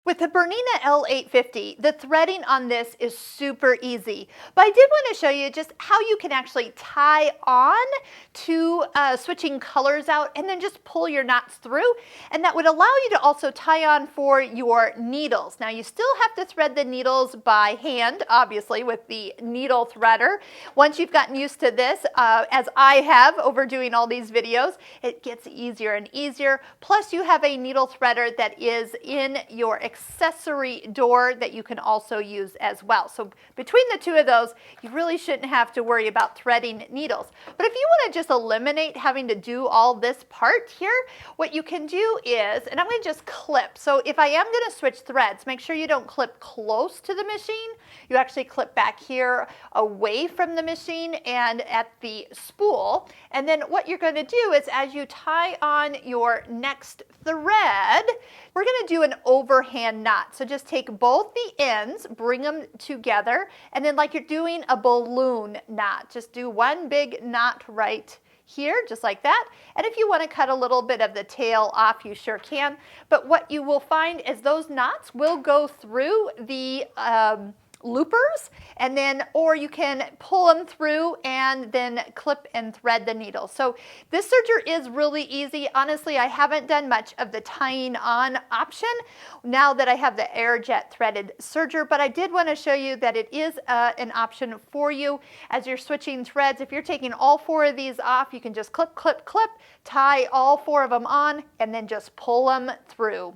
With the BERNINA L850, the threading on this is super easy, but I did want to show you just how you can actually tie on to switching colors out and then just pull your knots through, and that would allow you to also tie on for your needles. Now you still have to thread the needles by hand, obviously with the needle threader. Once you've gotten used to this, as I have over doing all these videos, it gets easier and easier. Plus you have a needle threader that is in your accessory door that you can also use as well. So between the two of those, you really shouldn't have to worry about threading needles. But if you want to just eliminate having to do all this part here, what you can do is, and I'm going to just clip. So if I am going to switch threads, make sure you don't clip close to the machine. You actually clip back here away from the machine and at the spool. And then what you're going to do is, as you tie on your next thread, we're going to do an overhand knot. So just take both the ends, bring them together, and then like you're doing a balloon knot, just do one big knot right here, just like that. And if you want to cut a little bit of the tail off, you sure can. But what you will find is those knots will go through the loopers, and then, or you can pull them through and then clip and thread the needle. So this serger is really easy. Honestly, I haven't done much of the tying on option now that I have the airjet threaded serger, but I did want to show you that it is an option for you as you're switching threads. If you're taking all four of these off, you can just clip, clip, clip, tie all four of them on, and then just pull them through.